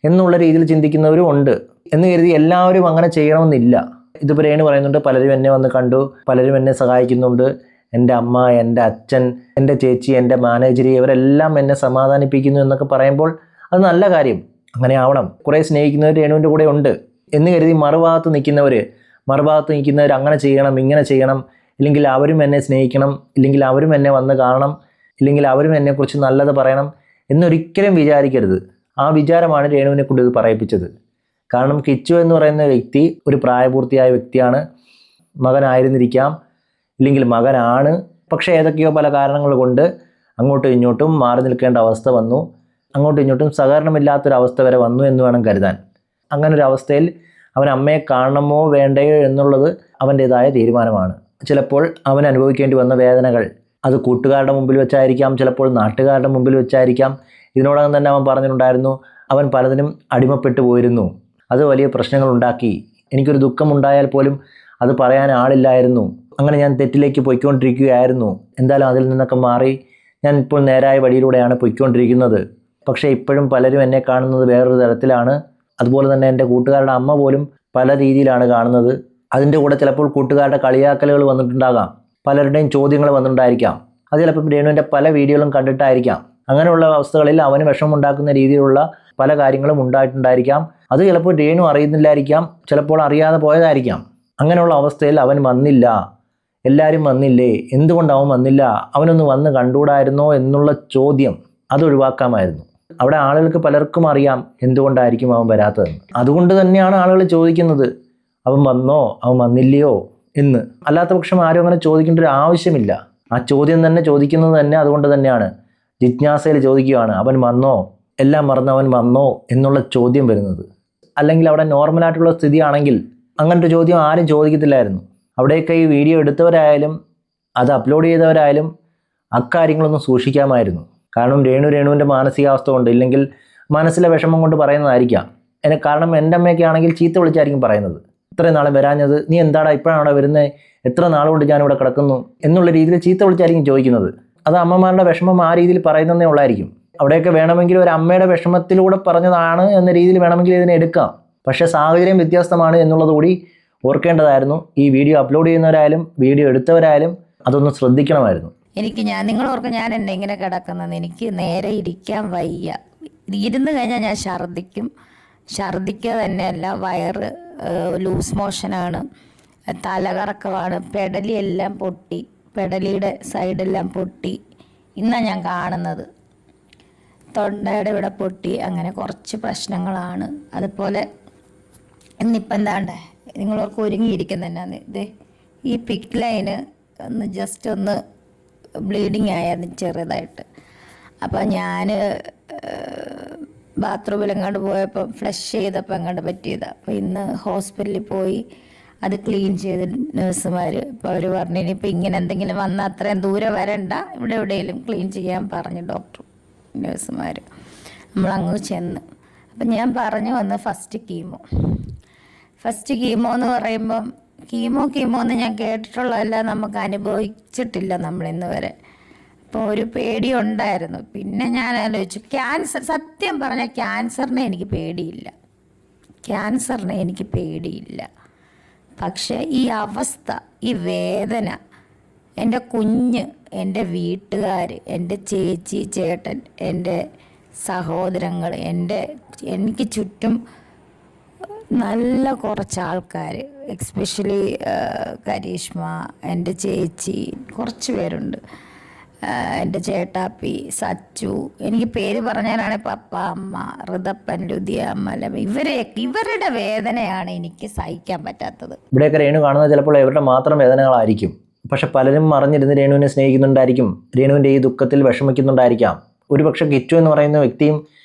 [SPEAKER 3] എന്നുള്ള രീതിയിൽ ചിന്തിക്കുന്നവരും ഉണ്ട്. എന്ന് കരുതി എല്ലാവരും അങ്ങനെ ചെയ്യണമെന്നില്ല. ഇതിപ്പോൾ രേണു പറയുന്നുണ്ട് പലരും എന്നെ വന്ന് കണ്ടു, പലരും എന്നെ സഹായിക്കുന്നുണ്ട്, എൻ്റെ അമ്മ, എൻ്റെ അച്ഛൻ, എൻ്റെ ചേച്ചി, എൻ്റെ മാനേജർ, ഇവരെല്ലാം എന്നെ സമാധാനിപ്പിക്കുന്നു എന്നൊക്കെ പറയുമ്പോൾ അത് നല്ല കാര്യം. അങ്ങനെ ആവണം. കുറേ സ്നേഹിക്കുന്നവർ രേണുവിൻ്റെ കൂടെ ഉണ്ട് എന്ന് കരുതി മറുഭാഗത്ത് നിൽക്കുന്നവർ അങ്ങനെ ചെയ്യണം, ഇങ്ങനെ ചെയ്യണം, ഇല്ലെങ്കിൽ അവരും എന്നെ സ്നേഹിക്കണം, ഇല്ലെങ്കിൽ അവരും എന്നെ വന്ന് കാണണം, ഇല്ലെങ്കിൽ അവരും എന്നെക്കുറിച്ച് നല്ലത് പറയണം എന്നൊരിക്കലും വിചാരിക്കരുത്. ആ വിചാരമാണ് രേണുവിനെ കൊണ്ട് ഇത് പറയിപ്പിച്ചത്. കാരണം കിച്ചു എന്ന് പറയുന്ന വ്യക്തി ഒരു പ്രായപൂർത്തിയായ വ്യക്തിയാണ്. മകനായിരുന്നിരിക്കാം, ഇല്ലെങ്കിൽ മകനാണ്. പക്ഷേ ഏതൊക്കെയോ പല കാരണങ്ങൾ കൊണ്ട് അങ്ങോട്ടും ഇങ്ങോട്ടും മാറി നിൽക്കേണ്ട അവസ്ഥ വന്നു. അങ്ങോട്ടും ഇങ്ങോട്ടും സഹകരണമില്ലാത്തൊരവസ്ഥ വരെ വന്നു എന്ന് വേണം കരുതാൻ. അങ്ങനൊരവസ്ഥയിൽ അവൻ അമ്മയെ കാണണമോ വേണ്ടയോ എന്നുള്ളത് അവൻ്റേതായ തീരുമാനമാണ്. ചിലപ്പോൾ അവൻ അനുഭവിക്കേണ്ടി വന്ന വേദനകൾ അത് കൂട്ടുകാരുടെ മുമ്പിൽ വെച്ചായിരിക്കാം, ചിലപ്പോൾ നാട്ടുകാരുടെ മുമ്പിൽ വെച്ചായിരിക്കാം. ഇതിനോടകം തന്നെ അവൻ പറഞ്ഞിട്ടുണ്ടായിരുന്നു അവൻ പലതിനും അടിമപ്പെട്ടു പോയിരുന്നു, അത് വലിയ പ്രശ്നങ്ങൾ ഉണ്ടാക്കി, എനിക്കൊരു ദുഃഖമുണ്ടായാൽ പോലും അത് പറയാൻ ആളില്ലായിരുന്നു, അങ്ങനെ ഞാൻ തെറ്റിലേക്ക് പോയിക്കൊണ്ടിരിക്കുകയായിരുന്നു. എന്തായാലും അതിൽ നിന്നൊക്കെ മാറി ഞാൻ ഇപ്പോൾ നേരായ വഴിയിലൂടെയാണ് പോയിക്കൊണ്ടിരിക്കുന്നത്. പക്ഷേ ഇപ്പോഴും പലരും എന്നെ കാണുന്നത് വേറൊരു തരത്തിലാണ്. അതുപോലെ തന്നെ എൻ്റെ കൂട്ടുകാരുടെ അമ്മ പോലും പല രീതിയിലാണ് കാണുന്നത്. അതിൻ്റെ കൂടെ ചിലപ്പോൾ കൂട്ടുകാരുടെ കളിയാക്കലുകൾ വന്നിട്ടുണ്ടാകാം, പലരുടെയും ചോദ്യങ്ങൾ വന്നിട്ടുണ്ടായിരിക്കാം. അത് ചിലപ്പോൾ രേണുവിൻ്റെ പല വീഡിയോകളും കണ്ടിട്ടായിരിക്കാം. അങ്ങനെയുള്ള അവസ്ഥകളിൽ അവന് വിഷമമുണ്ടാക്കുന്ന രീതിയിലുള്ള പല കാര്യങ്ങളും ഉണ്ടായിട്ടുണ്ടായിരിക്കാം. അത് ചിലപ്പോൾ രേണു അറിയുന്നില്ലായിരിക്കാം, ചിലപ്പോൾ അറിയാതെ പോയതായിരിക്കാം. അങ്ങനെയുള്ള അവസ്ഥയിൽ അവൻ വന്നില്ല, എല്ലാവരും വന്നില്ലേ, എന്തുകൊണ്ട് അവൻ വന്നില്ല, അവനൊന്ന് വന്ന് കണ്ടുകൂടായിരുന്നോ എന്നുള്ള ചോദ്യം അത് ഒഴിവാക്കാമായിരുന്നു. അവിടെ ആളുകൾക്ക് പലർക്കും അറിയാം എന്തുകൊണ്ടായിരിക്കും അവൻ വരാത്തതെന്ന്. അതുകൊണ്ട് തന്നെയാണ് ആളുകൾ ചോദിക്കുന്നത് അവൻ വന്നോ, അവൻ വന്നില്ലയോ എന്ന്. അല്ലാത്ത പക്ഷം ആരും അങ്ങനെ ചോദിക്കേണ്ട ഒരു ആവശ്യമില്ല. ആ ചോദ്യം തന്നെ ചോദിക്കുന്നത് തന്നെ അതുകൊണ്ട് തന്നെയാണ്. ജിജ്ഞാസയിൽ ചോദിക്കുകയാണ് അവൻ വന്നോ, എല്ലാം മറന്നവൻ വന്നോ എന്നുള്ള ചോദ്യം വരുന്നത്. അല്ലെങ്കിൽ അവിടെ നോർമലായിട്ടുള്ള സ്ഥിതിയാണെങ്കിൽ അങ്ങനത്തെ ചോദ്യം ആരും ചോദിക്കത്തില്ലായിരുന്നു. അവിടെയൊക്കെ ഈ വീഡിയോ എടുത്തവരായാലും അത് അപ്ലോഡ് ചെയ്തവരായാലും അക്കാര്യങ്ങളൊന്നും സൂക്ഷിക്കാമായിരുന്നു. കാരണം രേണുവിൻ്റെ മാനസികാവസ്ഥ കൊണ്ട്, ഇല്ലെങ്കിൽ മനസ്സിലെ വിഷമം കൊണ്ട് പറയുന്നതായിരിക്കാം. കാരണം എൻ്റെ അമ്മയൊക്കെ ആണെങ്കിൽ ചീത്ത വിളിച്ചായിരിക്കും പറയുന്നത്, ഇത്രയും നാളെ വരാഞ്ഞത്, നീ എന്താടാ ഇപ്പോഴാണ് അവിടെ വരുന്നത്, എത്ര നാളുകൊണ്ട് ഞാനിവിടെ കിടക്കുന്നു എന്നുള്ള രീതിയിൽ ചീത്ത വിളിച്ചായിരിക്കും ചോദിക്കുന്നത്. അത് അമ്മമാരുടെ വിഷമം ആ രീതിയിൽ പറയുന്നതേ ഉള്ളായിരിക്കും. അവിടെയൊക്കെ വേണമെങ്കിൽ ഒരു അമ്മയുടെ വിഷമത്തിലൂടെ പറഞ്ഞതാണ് എന്ന രീതിയിൽ വേണമെങ്കിൽ ഇതിനെ എടുക്കാം. പക്ഷേ സാഹചര്യം വ്യത്യസ്തമാണ് എന്നുള്ളത് കൂടി ഓർക്കേണ്ടതായിരുന്നു. ഈ വീഡിയോ അപ്ലോഡ് ചെയ്യുന്നവരായാലും വീഡിയോ എടുത്തവരായാലും അതൊന്ന് ശ്രദ്ധിക്കണമായിരുന്നു.
[SPEAKER 1] നിങ്ങൾ ഓർക്കും ഞാൻ എന്നെ ഇങ്ങനെ കിടക്കുന്നത്, എനിക്ക് നേരെ ഇരിക്കാൻ വയ്യ. ഇരുന്ന് കഴിഞ്ഞാൽ ഞാൻ ഛർദ്ദിക്കുക തന്നെയല്ല, വയറ് ലൂസ് മോഷനാണ്, തലകറക്കമാണ്, പെടലിയെല്ലാം പൊട്ടി, പെടലിയുടെ സൈഡെല്ലാം പൊട്ടി. ഇന്നാണ് ഞാൻ കാണുന്നത്, തൊണ്ടയുടെ ഇവിടെ പൊട്ടി. അങ്ങനെ കുറച്ച് പ്രശ്നങ്ങളാണ്. അതുപോലെ ഇന്നിപ്പോൾ എന്താണ്ട് നിങ്ങളൊക്കെ ഒരുങ്ങിയിരിക്കുന്നതന്നെ ഇത് ഈ പിക്ക് ലൈന് ഒന്ന് ജസ്റ്റ് ഒന്ന് ബ്ലീഡിങ് ആയിരുന്നു ചെറുതായിട്ട്. അപ്പോൾ ഞാൻ ബാത്റൂമിൽ എങ്ങാണ്ട് പോയപ്പോൾ ഫ്ലഷ് ചെയ്തപ്പോൾ എങ്ങാണ്ട് പറ്റിയതാണ്. അപ്പോൾ ഇന്ന് ഹോസ്പിറ്റലിൽ പോയി അത് ക്ലീൻ ചെയ്ത് നഴ്സുമാർ. അപ്പോൾ അവർ പറഞ്ഞു ഇനിയിപ്പോൾ ഇങ്ങനെ എന്തെങ്കിലും വന്നാൽ അത്രയും ദൂരം വരണ്ട, ഇവിടെ എവിടെയെങ്കിലും ക്ലീൻ ചെയ്യാൻ പറഞ്ഞു ഡോക്ടർ നഴ്സുമാർ. നമ്മളങ്ങ് ചെന്ന് അപ്പം ഞാൻ പറഞ്ഞു വന്ന് ഫസ്റ്റ് കീമോ എന്ന് പറയുമ്പം കീമോ എന്ന് ഞാൻ കേട്ടിട്ടുള്ളതല്ല, നമുക്ക് അനുഭവിച്ചിട്ടില്ല നമ്മളിന്ന് വരെ. അപ്പോൾ ഒരു പേടി ഉണ്ടായിരുന്നു. പിന്നെ ഞാൻ ആലോചിച്ചു ക്യാൻസർ, സത്യം പറഞ്ഞാൽ ക്യാൻസറിനെ എനിക്ക് പേടിയില്ല. പക്ഷേ ഈ അവസ്ഥ, ഈ വേദന, എൻ്റെ കുഞ്ഞ്, എൻ്റെ വീട്ടുകാർ, എൻ്റെ ചേച്ചി, ചേട്ടൻ, എൻ്റെ സഹോദരങ്ങൾ, എനിക്ക് ചുറ്റും നല്ല കുറച്ച് ആൾക്കാർ, എക്സ്പെഷ്യലി കരീഷ്മ, എൻ്റെ ചേച്ചി, കുറച്ച് പേരുണ്ട്, എൻ്റെ ചേട്ടാപ്പി, സച്ചു, എനിക്ക് പേര് പറഞ്ഞാലാണ് പപ്പ, അമ്മ, ഋതപ്പൻ, ലുതിയ, മലം, ഇവരുടെ വേദനയാണ് എനിക്ക് സഹിക്കാൻ പറ്റാത്തത്.
[SPEAKER 3] ഇവിടെയൊക്കെ രേണു കാണുന്നത് ചിലപ്പോൾ ഇവരുടെ മാത്രം വേദനകളായിരിക്കും. പക്ഷെ പലരും മറിഞ്ഞിരുന്ന് രേണുവിനെ സ്നേഹിക്കുന്നുണ്ടായിരിക്കും, രേണുവിൻ്റെ ഈ ദുഃഖത്തിൽ വിഷമിക്കുന്നുണ്ടായിരിക്കാം. ഒരുപക്ഷെ കിച്ചു എന്ന് പറയുന്ന വ്യക്തിയും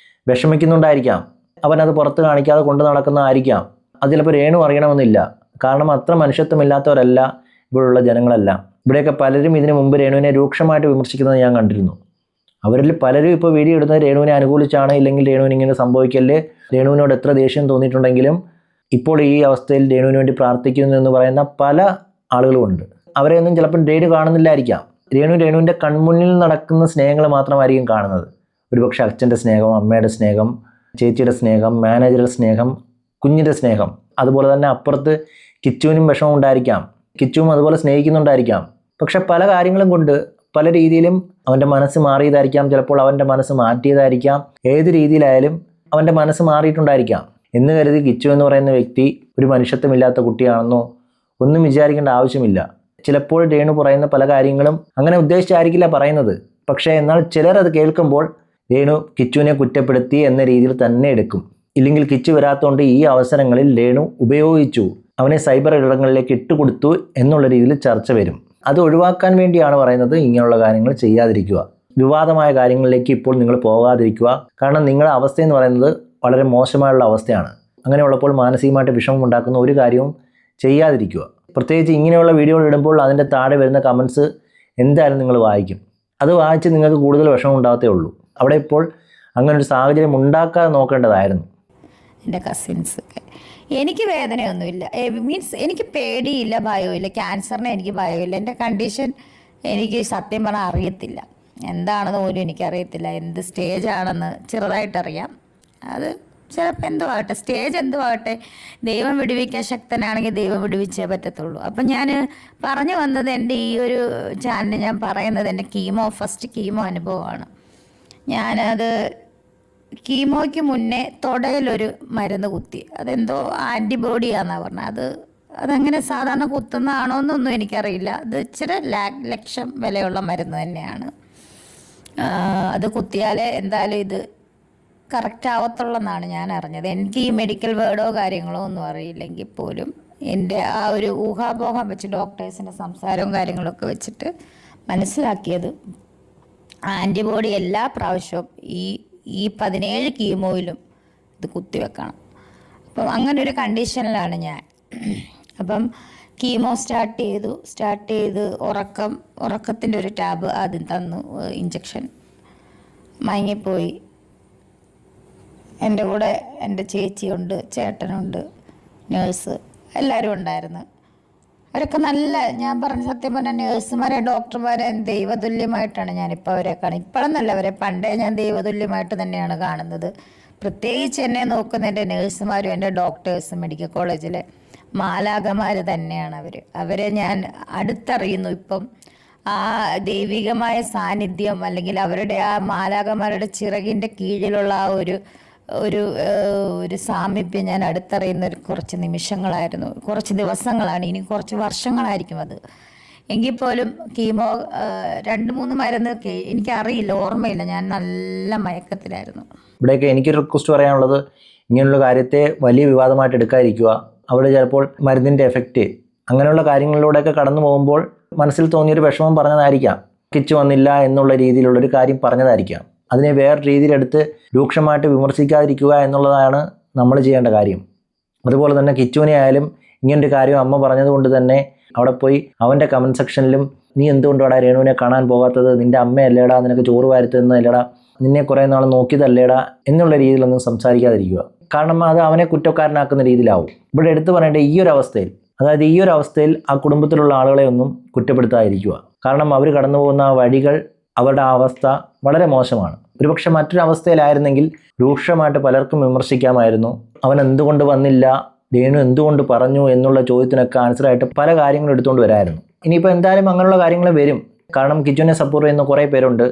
[SPEAKER 3] വിഷമിക്കുന്നുണ്ടായിരിക്കാം. അവനത് പുറത്ത് കാണിക്കാതെ കൊണ്ട് നടക്കുന്നതായിരിക്കാം. അത് ചിലപ്പോൾ രേണു അറിയണമെന്നില്ല. കാരണം അത്ര മനുഷ്യത്വമില്ലാത്തവരല്ല ഇവിടെയുള്ള ജനങ്ങളെല്ലാം. ഇവിടെയൊക്കെ പലരും ഇതിനു മുമ്പ് രേണുവിനെ രൂക്ഷമായിട്ട് വിമർശിക്കുന്നത് ഞാൻ കണ്ടിരുന്നു. അവരിൽ പലരും ഇപ്പോൾ വീഡിയോ ഇടുന്നത് രേണുവിനെ അനുകൂലിച്ചാണ്, ഇല്ലെങ്കിൽ രേണുവിന് ഇങ്ങനെ സംഭവിക്കല്ലേ, രേണുവിനോട് എത്ര ദേഷ്യം തോന്നിയിട്ടുണ്ടെങ്കിലും ഇപ്പോൾ ഈ അവസ്ഥയിൽ രേണുവിന് വേണ്ടി പ്രാർത്ഥിക്കുന്നു എന്ന് പറയുന്ന പല ആളുകളുമുണ്ട്. അവരെയൊന്നും ചിലപ്പോൾ രേണു കാണുന്നില്ലായിരിക്കാം. രേണുവിൻ്റെ കൺമുന്നിൽ നടക്കുന്ന സ്നേഹങ്ങൾ മാത്രമായിരിക്കും കാണുന്നത്. ഒരുപക്ഷെ അച്ഛൻ്റെ സ്നേഹം, അമ്മയുടെ സ്നേഹം, ചേച്ചിയുടെ സ്നേഹം, മാനേജറുടെ സ്നേഹം, കുഞ്ഞിൻ്റെ സ്നേഹം, അതുപോലെ തന്നെ അപ്പുറത്ത് കിച്ചുവിനും വിഷമം ഉണ്ടായിരിക്കാം, കിച്ചുവും അതുപോലെ സ്നേഹിക്കുന്നുണ്ടായിരിക്കാം. പക്ഷെ പല കാര്യങ്ങളും കൊണ്ട് പല രീതിയിലും അവൻ്റെ മനസ്സ് മാറിയതായിരിക്കാം, ചിലപ്പോൾ അവൻ്റെ മനസ്സ് മാറ്റിയതായിരിക്കാം. ഏത് രീതിയിലായാലും അവൻ്റെ മനസ്സ് മാറിയിട്ടുണ്ടായിരിക്കാം. എന്ന് കരുതി കിച്ചു എന്ന് പറയുന്ന വ്യക്തി ഒരു മനുഷ്യത്വമില്ലാത്ത കുട്ടിയാണെന്നോ ഒന്നും വിചാരിക്കേണ്ട ആവശ്യമില്ല. ചിലപ്പോൾ രേണു പറയുന്ന പല കാര്യങ്ങളും അങ്ങനെ ഉദ്ദേശിച്ചായിരിക്കില്ല പറയുന്നത്. പക്ഷേ എന്നാൽ ചിലർ അത് കേൾക്കുമ്പോൾ രേണു കിച്ചുവിനെ കുറ്റപ്പെടുത്തി എന്ന രീതിയിൽ തന്നെ എടുക്കും. ഇല്ലെങ്കിൽ കിച്ചു വരാത്തതുകൊണ്ട് ഈ അവസരങ്ങളിൽ രേണു ഉപയോഗിച്ചു, അവനെ സൈബർ ഇടങ്ങളിലേക്ക് ഇട്ടുകൊടുത്തു എന്നുള്ള രീതിയിൽ ചർച്ച വരും. അത് ഒഴിവാക്കാൻ വേണ്ടിയാണ് പറയുന്നത് ഇങ്ങനെയുള്ള കാര്യങ്ങൾ ചെയ്യാതിരിക്കുക. വിവാദമായ കാര്യങ്ങളിലേക്ക് ഇപ്പോൾ നിങ്ങൾ പോകാതിരിക്കുക. കാരണം നിങ്ങളുടെ അവസ്ഥയെന്ന് പറയുന്നത് വളരെ മോശമായുള്ള അവസ്ഥയാണ്. അങ്ങനെയുള്ളപ്പോൾ മാനസികമായിട്ട് വിഷമം ഉണ്ടാക്കുന്ന ഒരു കാര്യവും ചെയ്യാതിരിക്കുക. പ്രത്യേകിച്ച് ഇങ്ങനെയുള്ള വീഡിയോകൾ ഇടുമ്പോൾ അതിൻ്റെ താഴെ വരുന്ന കമൻസ് എന്തായാലും നിങ്ങൾ വായിക്കും. അത് വായിച്ച് നിങ്ങൾക്ക് കൂടുതൽ വിഷമം ഉണ്ടാകത്തേ ഉള്ളൂ. അവിടെ ഇപ്പോൾ അങ്ങനൊരു സാഹചര്യം ഉണ്ടാക്കാതെ നോക്കേണ്ടതായിരുന്നു.
[SPEAKER 1] എൻ്റെ കസിൻസൊക്കെ, എനിക്ക് വേദനയൊന്നുമില്ല, മീൻസ് എനിക്ക് പേടിയില്ല, ഭയമില്ല. ക്യാൻസറിന് എനിക്ക് ഭയമില്ല. എൻ്റെ കണ്ടീഷൻ എനിക്ക് സത്യം പറഞ്ഞാൽ അറിയത്തില്ല, എന്താണെന്ന് പോലും എനിക്കറിയത്തില്ല. എന്ത് സ്റ്റേജാണെന്ന് ചെറുതായിട്ടറിയാം. അത് ചിലപ്പോൾ എന്തോ ആകട്ടെ, സ്റ്റേജ് എന്തോ ആകട്ടെ, ദൈവം വിടുവിക്കാൻ ശക്തനാണെങ്കിൽ ദൈവം വിടുവിച്ചേ പറ്റത്തുള്ളൂ. അപ്പം ഞാൻ പറഞ്ഞു വന്നത്, എൻ്റെ ഈ ഒരു ചാനൽ ഞാൻ പറയുന്നത് എൻ്റെ ഫസ്റ്റ് കീമോ അനുഭവമാണ്. ഞാനത് കീമോയ്ക്ക് മുന്നേ തുടയിലൊരു മരുന്ന് കുത്തി. അതെന്തോ ആൻറ്റിബോഡിയാണെന്നാണ് പറഞ്ഞത്. അതങ്ങനെ സാധാരണ കുത്തുന്നതാണോ എന്നൊന്നും എനിക്കറിയില്ല. അത് ഇച്ചിരി ലക്ഷം വിലയുള്ള മരുന്ന് തന്നെയാണ്. അത് കുത്തിയാലേ എന്തായാലും ഇത് കറക്റ്റ് ആവത്തുള്ളെന്നാണ് ഞാൻ അറിഞ്ഞത്. എനിക്ക് ഈ മെഡിക്കൽ വേർഡോ കാര്യങ്ങളോ ഒന്നും അറിയില്ലെങ്കിൽ പോലും എൻ്റെ ആ ഒരു ഊഹാപോഹം വെച്ച് ഡോക്ടേഴ്സിൻ്റെ സംസാരവും കാര്യങ്ങളൊക്കെ വെച്ചിട്ട് മനസ്സിലാക്കിയത് ആൻറ്റിബോഡി എല്ലാ പ്രാവശ്യവും ഈ 17 കീമോയിലും ഇത് കുത്തിവെക്കണം. അപ്പം അങ്ങനെ ഒരു കണ്ടീഷനിലാണ് ഞാൻ. അപ്പം കീമോ സ്റ്റാർട്ട് ചെയ്ത് ഉറക്കത്തിൻ്റെ ഒരു ടാബ് ആദ്യം തന്നു, ഇഞ്ചക്ഷൻ. മയങ്ങിപ്പോയി. എൻ്റെ കൂടെ എൻ്റെ ചേച്ചിയുണ്ട്, ചേട്ടനുണ്ട്, നേഴ്സ്, എല്ലാവരും ഉണ്ടായിരുന്നു. അവരൊക്കെ നല്ല, ഞാൻ പറഞ്ഞ സത്യം പറഞ്ഞാൽ നേഴ്സുമാരെ, ഡോക്ടർമാരെ ദൈവതുല്യമായിട്ടാണ് ഞാനിപ്പോൾ അവരെ കാണുന്നത്. ഇപ്പോഴെന്നല്ല, അവരെ പണ്ടേ ഞാൻ ദൈവതുല്യമായിട്ട് തന്നെയാണ് കാണുന്നത്. പ്രത്യേകിച്ച് എന്നെ നോക്കുന്ന എൻ്റെ നേഴ്സുമാരും എൻ്റെ ഡോക്ടേഴ്സും മെഡിക്കൽ കോളേജിലെ മാലാഖമാർ തന്നെയാണ് അവരെ ഞാൻ അടുത്തറിയുന്നു. ഇപ്പം ആ ദൈവികമായ സാന്നിധ്യം, അല്ലെങ്കിൽ അവരുടെ ആ മാലാഖമാരുടെ ചിറകിൻ്റെ കീഴിലുള്ള ആ ഒരു സാമീപ്യം ഞാൻ അടുത്തറിയുന്ന കുറച്ച് നിമിഷങ്ങളായിരുന്നു, കുറച്ച് ദിവസങ്ങളാണ്, ഇനി കുറച്ച് വർഷങ്ങളായിരിക്കും അത്. എങ്കിൽ പോലും കീമോ 2-3 മരുന്ന് എനിക്കറിയില്ല, ഓർമ്മയില്ല, ഞാൻ നല്ല മയക്കത്തിലായിരുന്നു.
[SPEAKER 3] ഇവിടെയൊക്കെ എനിക്കൊരു റിക്വസ്റ്റ് പറയാനുള്ളത്, ഇങ്ങനെയുള്ള കാര്യത്തെ വലിയ വിവാദമായിട്ട് എടുക്കാതിരിക്കുക. അവിടെ ചിലപ്പോൾ മരുന്നിൻ്റെ എഫക്റ്റ് അങ്ങനെയുള്ള കാര്യങ്ങളിലൂടെയൊക്കെ കടന്നു പോകുമ്പോൾ മനസ്സിൽ തോന്നിയൊരു വിഷമം പറഞ്ഞതായിരിക്കാം, കിച്ചു വന്നില്ല എന്നുള്ള രീതിയിലുള്ളൊരു കാര്യം പറഞ്ഞതായിരിക്കാം. അതിനെ വേറെ രീതിയിലെടുത്ത് രൂക്ഷമായിട്ട് വിമർശിക്കാതിരിക്കുക എന്നുള്ളതാണ് നമ്മൾ ചെയ്യേണ്ട കാര്യം. അതുപോലെ തന്നെ കിച്ചുവിനെ ആയാലും ഇങ്ങനൊരു കാര്യം അമ്മ പറഞ്ഞതുകൊണ്ട് തന്നെ അവിടെ പോയി അവൻ്റെ കമൻറ്റ് സെക്ഷനിലും നീ എന്തുകൊണ്ടാണ് രേണുവിനെ കാണാൻ പോകാത്തത്, നിൻ്റെ അമ്മയല്ലേടാ, നിനക്ക് ചോറ് വാരുത്തുന്നതല്ലേടാ, നിന്നെ കുറേ നാൾ നോക്കിയതല്ലേടാ എന്നുള്ള രീതിയിലൊന്നും സംസാരിക്കാതിരിക്കുക. കാരണം അത് അവനെ കുറ്റക്കാരനാക്കുന്ന രീതിയിലാവും. ഇവിടെ എടുത്തു പറയേണ്ട ഈ ഒരു അവസ്ഥയിൽ ആ കുടുംബത്തിലുള്ള ആളുകളെ ഒന്നും കുറ്റപ്പെടുത്താതിരിക്കുക. കാരണം അവർ കടന്നു പോകുന്ന ആ വഴികൾ, അവരുടെ ആ അവസ്ഥ വളരെ മോശമാണ്. ഒരുപക്ഷെ മറ്റൊരു അവസ്ഥയിലായിരുന്നെങ്കിൽ രൂക്ഷമായിട്ട് പലർക്കും വിമർശിക്കാമായിരുന്നു. അവൻ എന്തുകൊണ്ട് വന്നില്ല, രേണു എന്തുകൊണ്ട് പറഞ്ഞു എന്നുള്ള ചോദ്യത്തിനൊക്കെ ആൻസറായിട്ട് പല കാര്യങ്ങളും എടുത്തുകൊണ്ട് വരായിരുന്നു. ഇനിയിപ്പോൾ എന്തായാലും അങ്ങനെയുള്ള കാര്യങ്ങൾ വരും. കാരണം കിച്ചുവിനെ സപ്പോർട്ട് ചെയ്യുന്ന കുറേ പേരുണ്ട്.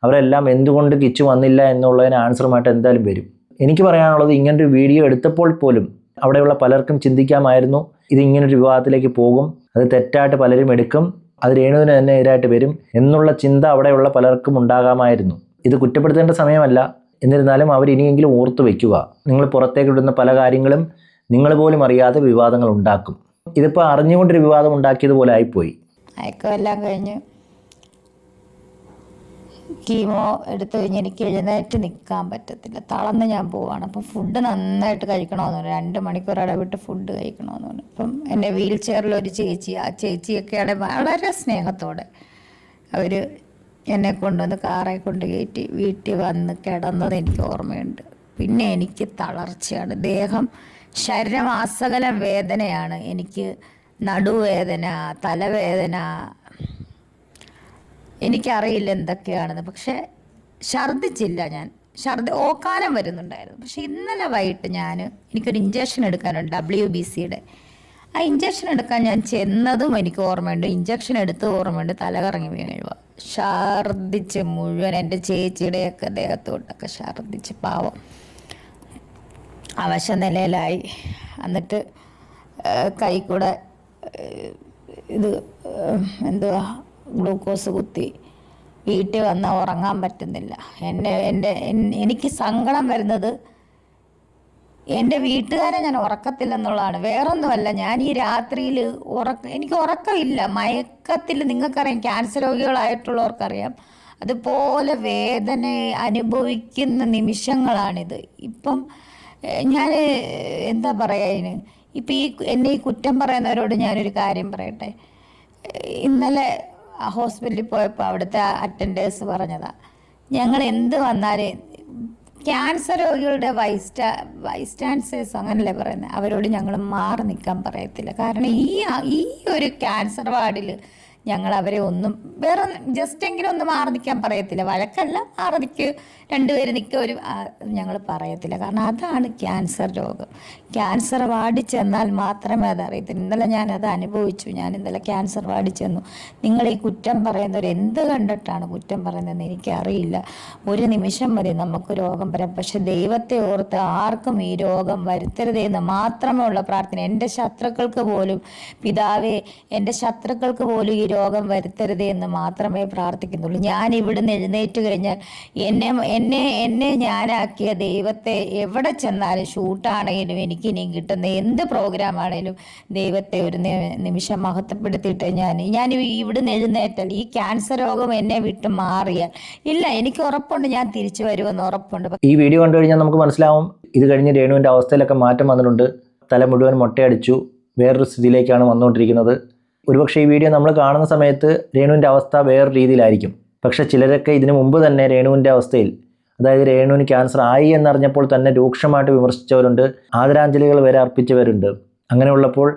[SPEAKER 3] അവരെല്ലാം എന്തുകൊണ്ട് കിച്ചു വന്നില്ല എന്നുള്ളതിന് ആൻസറുമായിട്ട് എന്തായാലും വരും. എനിക്ക് പറയാനുള്ളത്, ഇങ്ങനൊരു വീഡിയോ എടുത്തപ്പോൾ പോലും അവിടെയുള്ള പലർക്കും ചിന്തിക്കാമായിരുന്നു ഇത് ഇങ്ങനൊരു വിവാദത്തിലേക്ക് പോകും, അത് തെറ്റായിട്ട് പലരും എടുക്കും, അത് രേണുവിന് തന്നെ എതിരായിട്ട് വരും എന്നുള്ള ചിന്ത അവിടെയുള്ള പലർക്കും ഉണ്ടാകാമായിരുന്നു. ഇത് കുറ്റപ്പെടുത്തേണ്ട സമയമല്ല. എന്നിരുന്നാലും അവർ ഇനിയെങ്കിലും ഓർത്തു വയ്ക്കുക, നിങ്ങൾ പുറത്തേക്ക് ഇടുന്ന പല കാര്യങ്ങളും നിങ്ങൾ പോലും അറിയാതെ വിവാദങ്ങൾ ഉണ്ടാക്കും. ഇതിപ്പോൾ അറിഞ്ഞുകൊണ്ടൊരു വിവാദം ഉണ്ടാക്കിയതുപോലെ ആയിപ്പോയി.
[SPEAKER 1] അയക്കമെല്ലാം കഴിഞ്ഞ് കീമോ എടുത്തു കഴിഞ്ഞ് എനിക്ക് എഴുന്നേറ്റ് നിൽക്കാൻ പറ്റത്തില്ല, തളർന്ന് ഞാൻ പോവാണ്. അപ്പം ഫുഡ് നന്നായിട്ട് കഴിക്കണമെന്ന് പറഞ്ഞു, 2 മണിക്കൂർ ഇടവിട്ട് ഫുഡ് കഴിക്കണമെന്ന് പറഞ്ഞു. അപ്പം എൻ്റെ വീൽ ചെയറിലൊരു ചേച്ചി, ആ ചേച്ചിയൊക്കെയാണ് വളരെ സ്നേഹത്തോടെ അവർ എന്നെ കൊണ്ടുവന്ന് കാറെ കൊണ്ട് കയറ്റി വീട്ടിൽ വന്ന് കിടന്നത് എനിക്ക് ഓർമ്മയുണ്ട്. പിന്നെ എനിക്ക് തളർച്ചയാണ്, ദേഹം ശരീരമാസകലം വേദനയാണ്. എനിക്ക് നടുവേദന, തലവേദന, എനിക്കറിയില്ല എന്തൊക്കെയാണെന്ന്. പക്ഷെ ഛർദ്ദിച്ചില്ല ഞാൻ, ഓക്കാനം വരുന്നുണ്ടായിരുന്നു. പക്ഷെ ഇന്നലെ വൈകിട്ട് എനിക്കൊരു ഇഞ്ചക്ഷൻ എടുക്കാനുണ്ട് WBCയുടെ. ആ ഇഞ്ചക്ഷൻ എടുക്കാൻ ഞാൻ ചെന്നതും എനിക്ക് ഓർമ്മയുണ്ട്, ഇഞ്ചക്ഷൻ എടുത്ത് ഓർമ്മയുണ്ട്, തലകറങ്ങി വീഴുക, ഛർദ്ദിച്ച് മുഴുവൻ എൻ്റെ ചേച്ചിയുടെയൊക്കെ ദേഹത്തോട്ടൊക്കെ ഛർദ്ദിച്ച് പാവം അവശ നിലയിലായി. എന്നിട്ട് കൈ കൂടെ ഇത് എന്തുവാ ഗ്ലൂക്കോസ് കുത്തി വീട്ടിൽ വന്നാൽ ഉറങ്ങാൻ പറ്റുന്നില്ല. എനിക്ക് സങ്കടം വരുന്നത് എൻ്റെ വീട്ടുകാരെ ഞാൻ ഉറക്കത്തില്ലെന്നുള്ളതാണ്, വേറൊന്നുമല്ല. ഞാൻ ഈ രാത്രിയിൽ എനിക്ക് ഉറക്കമില്ല, മയക്കത്തിൽ. നിങ്ങൾക്കറിയാം, ക്യാൻസർ രോഗികളായിട്ടുള്ളവർക്കറിയാം, അതുപോലെ വേദന അനുഭവിക്കുന്ന നിമിഷങ്ങളാണിത്. ഇപ്പം ഞാൻ എന്താ പറയുക, ഇപ്പം എന്നെ ഈ കുറ്റം പറയുന്നവരോട് ഞാനൊരു കാര്യം പറയട്ടെ. ഇന്നലെ ഹോസ്പിറ്റലിൽ പോയപ്പോൾ അവിടുത്തെ അറ്റൻഡേഴ്സ് പറഞ്ഞതാ, ഞങ്ങൾ എന്ത് വന്നാലും ക്യാൻസർ രോഗികളുടെ വൈസ്റ്റാൻസേഴ്സ് അങ്ങനല്ലേ പറയുന്നത്, അവരോട് ഞങ്ങൾ മാറി നിൽക്കാൻ പറയത്തില്ല. കാരണം ഈ ഒരു ക്യാൻസർ വാർഡിൽ ഞങ്ങൾ അവരെ ഒന്നും വേറെ ജസ്റ്റ് എങ്കിലും ഒന്ന് മാറി നിൽക്കാൻ പറയത്തില്ല. വഴക്കല്ല, മാറി നിൽക്ക്, 2 പേര് നിൽക്കുക, ഞങ്ങൾ പറയത്തില്ല. കാരണം അതാണ് ക്യാൻസർ രോഗം. ക്യാൻസർ വാർഡിൽ ചെന്നാൽ മാത്രമേ അതറിയത്തില്ല. ഇന്നലെ ഞാനത് അനുഭവിച്ചു. ഞാൻ ഇന്നലെ ക്യാൻസർ വാർഡിൽ ചെന്നു. നിങ്ങൾ ഈ കുറ്റം പറയുന്നവർ എന്ത് കണ്ടിട്ടാണ് കുറ്റം പറയുന്നതെന്ന് എനിക്കറിയില്ല. ഒരു നിമിഷം മതി നമുക്ക് രോഗം വരാം. പക്ഷെ ദൈവത്തെ ഓർത്ത് ആർക്കും ഈ രോഗം വരുത്തരുതേ എന്ന് മാത്രമേ ഉള്ള പ്രാർത്ഥന. എൻ്റെ ശത്രുക്കൾക്ക് പോലും, പിതാവേ, എൻ്റെ ശത്രുക്കൾക്ക് പോലും ഈ രോഗം വരുത്തരുതേ എന്ന് മാത്രമേ പ്രാർത്ഥിക്കുന്നുള്ളൂ. ഞാൻ ഇവിടുന്ന് എഴുന്നേറ്റ് കഴിഞ്ഞാൽ എന്നെ ഞാനാക്കിയ ദൈവത്തെ എവിടെ ചെന്നാലും, ഷൂട്ടാണെങ്കിലും എനിക്ക് ഇനിയും കിട്ടുന്ന എന്ത് പ്രോഗ്രാം ആണെങ്കിലും ദൈവത്തെ ഒരു നിമിഷം മഹത്വപ്പെടുത്തിയിട്ട് ഞാൻ ഇവിടുന്ന് എഴുന്നേറ്റാൽ, ഈ ക്യാൻസർ രോഗം എന്നെ വിട്ട് മാറിയാൽ, ഇല്ല, എനിക്ക് ഉറപ്പുണ്ട് ഞാൻ തിരിച്ചു വരുമെന്ന് ഉറപ്പുണ്ട്.
[SPEAKER 3] ഈ വീഡിയോ കണ്ടു കഴിഞ്ഞാൽ നമുക്ക് മനസ്സിലാവും ഇത് കഴിഞ്ഞ് രേണുവിൻ്റെ അവസ്ഥയിലൊക്കെ മാറ്റം വന്നിട്ടുണ്ട്. തല മുഴുവൻ മൊട്ടയടിച്ചു, വേറൊരു സ്ഥിതിയിലേക്കാണ് വന്നുകൊണ്ടിരിക്കുന്നത്. ഒരുപക്ഷെ ഈ വീഡിയോ നമ്മൾ കാണുന്ന സമയത്ത് രേണുവിൻ്റെ അവസ്ഥ വേറൊരു രീതിയിലായിരിക്കും. പക്ഷേ ചിലരൊക്കെ ഇതിനു മുമ്പ് തന്നെ രേണുവിൻ്റെ അവസ്ഥയിൽ, അതായത് രേണുവിന് ക്യാൻസർ ആയി എന്നറിഞ്ഞപ്പോൾ തന്നെ രൂക്ഷമായിട്ട് വിമർശിച്ചവരുണ്ട്, ആദരാഞ്ജലികൾ വരെ അർപ്പിച്ചവരുണ്ട്. അങ്ങനെയുള്ളപ്പോൾ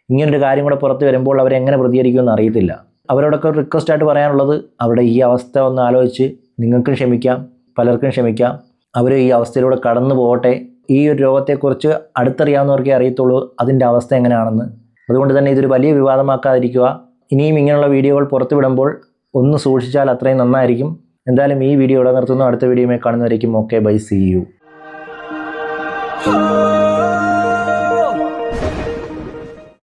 [SPEAKER 3] ഇങ്ങനൊരു കാര്യം കൂടെ പുറത്ത് വരുമ്പോൾ അവരെങ്ങനെ പ്രതികരിക്കുമെന്ന് അറിയത്തില്ല. അവരോടൊക്കെ ഒരു റിക്വസ്റ്റായിട്ട് പറയാനുള്ളത്, അവരുടെ ഈ അവസ്ഥ ഒന്ന് ആലോചിച്ച് നിങ്ങൾക്കും ക്ഷമിക്കാം, പലർക്കും ക്ഷമിക്കാം. അവർ ഈ അവസ്ഥയിലൂടെ കടന്നു പോകട്ടെ. ഈ ഒരു രോഗത്തെക്കുറിച്ച് അടുത്തറിയാവുന്നവർക്കേ അറിയത്തുള്ളൂ അതിൻ്റെ അവസ്ഥ എങ്ങനെയാണെന്ന്. അതുകൊണ്ട് തന്നെ ഇതൊരു വലിയ വിവാദമാക്കാതിരിക്കുക. ഇനിയും ഇങ്ങനെയുള്ള വീഡിയോകൾ പുറത്തു വിടുമ്പോൾ ഒന്ന് സൂക്ഷിച്ചാൽ അത്രയും നന്നായിരിക്കും. എന്തായാലും ഈ വീഡിയോ ഇവിടെ നിർത്തുന്നു. അടുത്ത വീഡിയോയുമായി കാണുന്നവരേക്കും ഓക്കെ, ബൈ, സീ യു.